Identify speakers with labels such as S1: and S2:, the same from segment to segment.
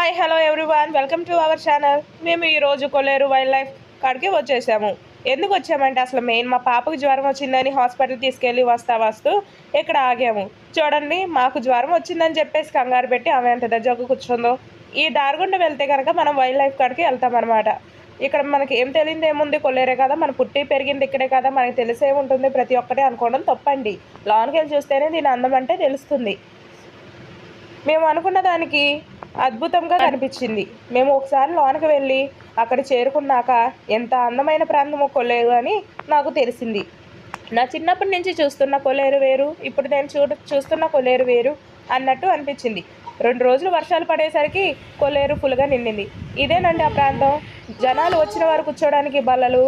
S1: Hi hello everyone, welcome to our channel. మేము ఈరోజు కొల్లేరు wild life కాడికి వచ్చేసాము. ఎందుకు వచ్చామంటే అసలు మెయిన్ మా పాపకు జ్వరం వచ్చిందని హాస్పిటల్ తీసుకెళ్ళి వస్తూ ఇక్కడ ఆగాము. చూడండి, మాకు జ్వరం వచ్చిందని చెప్పేసి కంగారు పెట్టి ఆమె ఎంత దగ్గరకు కూర్చుందో. ఈ దారుగుండా వెళ్తే కనుక మనం వైల్డ్ లైఫ్ కాడికి వెళ్తామన్నమాట. ఇక్కడ మనకి ఏం తెలియదు ఏముంది, కొల్లేరే కదా, మన పుట్టి పెరిగింది ఇక్కడే కదా, మనకి తెలిసే ఉంటుంది ప్రతి ఒక్కటి అనుకోవడం తప్పండి. లోనికి వెళ్ళి చూస్తేనే దీని అందం అంటే తెలుస్తుంది. మేము అనుకున్న దానికి అద్భుతంగా కనిపించింది. మేము ఒకసారి లోనికి వెళ్ళి అక్కడ చేరుకున్నాక ఎంత అందమైన ప్రాంతమో కొల్లేరు అని నాకు తెలిసింది. నా చిన్నప్పటి నుంచి చూస్తున్న కొల్లేరు వేరు, ఇప్పుడు నేను చూస్తున్న కొల్లేరు వేరు అన్నట్టు అనిపించింది. 2 రోజులు వర్షాలు పడేసరికి కొల్లేరు ఫుల్గా నిండింది. ఇదేనండి ఆ ప్రాంతం. జనాలు వచ్చిన వారు కూర్చోడానికి బల్లలు,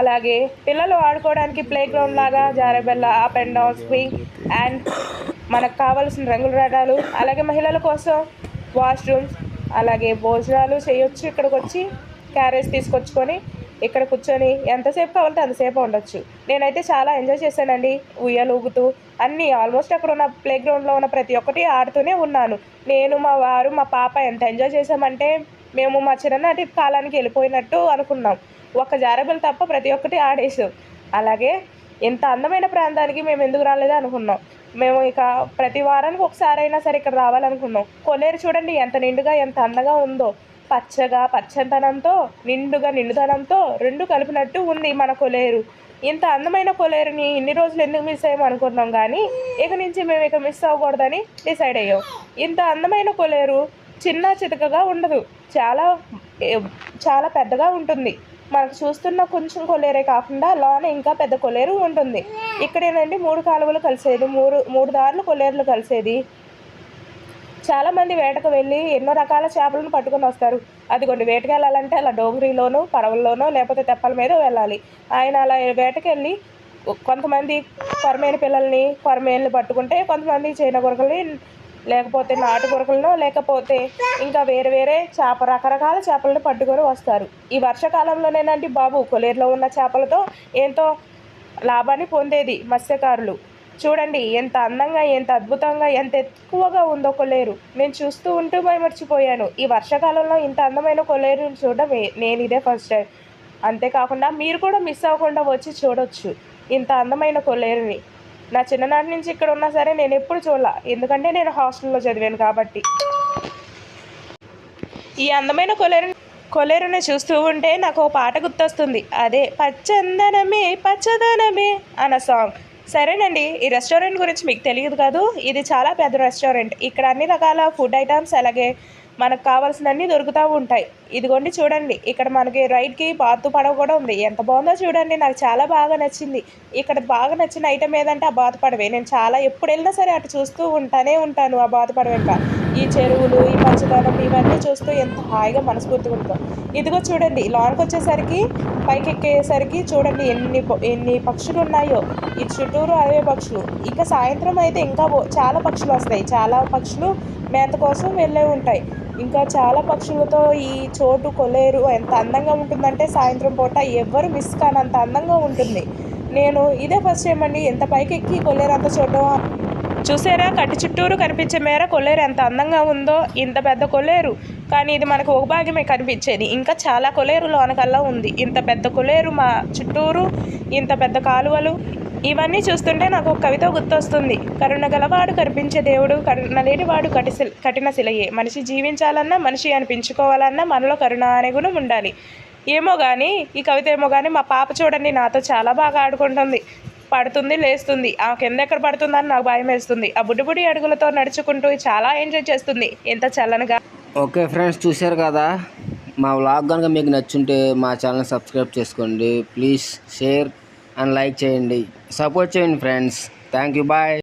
S1: అలాగే పిల్లలు ఆడుకోవడానికి ప్లే గ్రౌండ్ లాగా జారెబెల్ల, up and down swing and మనకు కావాల్సిన రంగుల రథాలు, అలాగే మహిళల కోసం వాష్రూమ్స్, అలాగే భోజనాలు చేయొచ్చు. ఇక్కడికి వచ్చి క్యారేజ్ తీసుకొచ్చుకొని ఇక్కడ కూర్చొని ఎంతసేపు కావాలంటే అంతసేపు ఉండొచ్చు. నేనైతే చాలా ఎంజాయ్ చేశానండి. ఉయ్యాలు ఊగుతూ అన్నీ ఆల్మోస్ట్ అక్కడ ఉన్న ప్లే గ్రౌండ్లో ఉన్న ప్రతి ఒక్కటి ఆడుతూనే ఉన్నాను. నేను, మా వారు, మా పాప ఎంత ఎంజాయ్ చేసామంటే మేము మా చిన్ననాటి కాలానికి వెళ్ళిపోయినట్టు అనుకున్నాం. ఒక్క జారబెల్ తప్ప ప్రతి ఒక్కటి ఆడేసాం. అలాగే ఎంత అందమైన ప్రాంతానికి మేము ఎందుకు రాలేదో అనుకున్నాం. మేము ఇక ప్రతి వారానికి ఒకసారైనా సరే ఇక్కడ రావాలనుకున్నాం. కొల్లేరు చూడండి ఎంత నిండుగా ఎంత అందంగా ఉందో. పచ్చగా పచ్చదనంతో నిండుదనంతో రెండు కలిపినట్టు ఉంది మన కొల్లేరు. ఇంత అందమైన కొల్లేరుని ఇన్ని రోజులు ఎందుకు మిస్ అయ్యాము అనుకున్నాం, కానీ ఇక నుంచి మేము ఇక మిస్ అవ్వకూడదని డిసైడ్ అయ్యాం. ఇంత అందమైన కొల్లేరు చిన్న చితకగా ఉండదు, చాలా చాలా పెద్దగా ఉంటుంది. మనకు చూస్తున్న కొంచెం కొల్లేరే కాకుండా లోన ఇంకా పెద్ద కొల్లేరు ఉంటుంది. ఇక్కడేనండి 3 కాలువలు కలిసేది, మూడు దారులు కొల్లేరులు కలిసేది. చాలామంది వేటకు వెళ్ళి ఎన్నో రకాల చేపలను పట్టుకొని వస్తారు. అదిగోండి, వేటకు వెళ్ళాలంటే అలా డోంగ్రీలోనో పడవల్లోనో లేకపోతే తెప్పల మీద వెళ్ళాలి. ఆయన అలా వేటకెళ్ళి కొంతమంది కొరమేను పిల్లల్ని కొరమేనులు పట్టుకుంటే, కొంతమంది చైనా గురకల్ని, లేకపోతే నాటు గురకలను, లేకపోతే ఇంకా వేరే రకరకాల చేపలను పట్టుకొని వస్తారు. ఈ వర్షాకాలంలోనేనండి బాబు కొల్లేరులో ఉన్న చేపలతో ఎంతో లాభాన్ని పొందేది మత్స్యకారులు. చూడండి ఎంత అందంగా, ఎంత అద్భుతంగా, ఎంత ఎక్కువగా ఉందో కొల్లేరు. నేను చూస్తూ ఉంటూ మర్చిపోయాను. ఈ వర్షాకాలంలో ఇంత అందమైన కొల్లేరుని చూడడం నేను ఇదే ఫస్ట్ టైం. అంతేకాకుండా మీరు కూడా మిస్ అవ్వకుండా వచ్చి చూడొచ్చు ఇంత అందమైన కొల్లేరుని. నా చిన్ననాటి నుంచి ఇక్కడ ఉన్నా సరే నేను ఎప్పుడు చూడాల, ఎందుకంటే నేను హాస్టల్లో చదివాను కాబట్టి. ఈ అందమైన కొల్లేరుని చూస్తూ ఉంటే నాకు ఒక పాట గుర్తొస్తుంది. అదే పచ్చందనమే పచ్చదనమే అన్న సాంగ్. సరేనండి, ఈ రెస్టారెంట్ గురించి మీకు తెలియదు కాదు, ఇది చాలా పెద్ద రెస్టారెంట్. ఇక్కడ అన్ని రకాల ఫుడ్ ఐటమ్స్, అలాగే మనకు కావాల్సినవన్నీ దొరుకుతూ ఉంటాయి. ఇదిగోండి చూడండి, ఇక్కడ మనకి రైడ్కి బాతు పడవ కూడా ఉంది. ఎంత బాగుందో చూడండి, నాకు చాలా బాగా నచ్చింది. ఇక్కడ బాగా నచ్చిన ఐటమ్ ఏదంటే ఆ బాతు పడవే. నేను చాలా ఎప్పుడు వెళ్ళినా సరే అటు చూస్తూ ఉంటాను ఆ బాతు పడవ వెంట. ఈ చెరువులు, ఈ పచ్చదనం ఇవన్నీ చూస్తూ ఎంత హాయిగా మనస్ఫూర్తిగా ఉంటాం. ఇదిగో చూడండి, లోనికి వచ్చేసరికి పైకి ఎక్కేసరికి చూడండి ఎన్ని పక్షులు ఉన్నాయో. ఈ చుట్టూరు అవే పక్షులు. ఇంకా సాయంత్రం అయితే ఇంకా చాలా పక్షులు వస్తాయి. చాలా పక్షులు మేత కోసం వెళ్ళే ఉంటాయి. ఇంకా చాలా పక్షులతో ఈ చోటు కొల్లేరు ఎంత అందంగా ఉంటుందంటే సాయంత్రం పూట ఎవ్వరు మిస్ కానంత అందంగా ఉంటుంది. నేను ఇదే ఫస్ట్ టైం అండి ఎంత పైకి ఎక్కి కొల్లేరు అంత చూడడం. చూసారా, కట్టి చుట్టూరు కనిపించే మేర కొల్లేరు ఎంత అందంగా ఉందో. ఇంత పెద్ద కొల్లేరు, కానీ ఇది మనకు ఒక భాగమే కనిపించేది. ఇంకా చాలా కొల్లేరు లోనకల్లా ఉంది. ఇంత పెద్ద కొల్లేరు, మా చుట్టూరు ఇంత పెద్ద కాలువలు, ఇవన్నీ చూస్తుంటే నాకు ఒక కవిత గుర్తొస్తుంది. కరుణ గలవాడు కనిపించే దేవుడు, కరుణ లేనివాడు కఠిన శిలయే. మనిషి జీవించాలన్నా, మనిషి అనిపించుకోవాలన్నా మనలో కరుణ అనే గుణం ఉండాలి. ఏమో కానీ ఈ కవిత ఏమో కానీ మా పాప చూడండి నాతో చాలా బాగా ఆడుకుంటుంది. పడుతుంది, లేస్తుంది. ఆ కింద ఎక్కడ పడుతుందని నాకు భయం వేస్తుంది. ఆ బుడ్డి అడుగులతో నడుచుకుంటూ చాలా ఎంజాయ్ చేస్తుంది ఎంత చల్లనగా.
S2: ఓకే ఫ్రెండ్స్, చూశారు కదా, మా వ్లాగ్ కనుక మీకు నచ్చుంటే మా ఛానల్ సబ్స్క్రైబ్ చేసుకోండి. ప్లీజ్ షేర్ అండ్ లైక్ చేయండి, సపోర్ట్ చేయండి ఫ్రెండ్స్. Thank you, bye.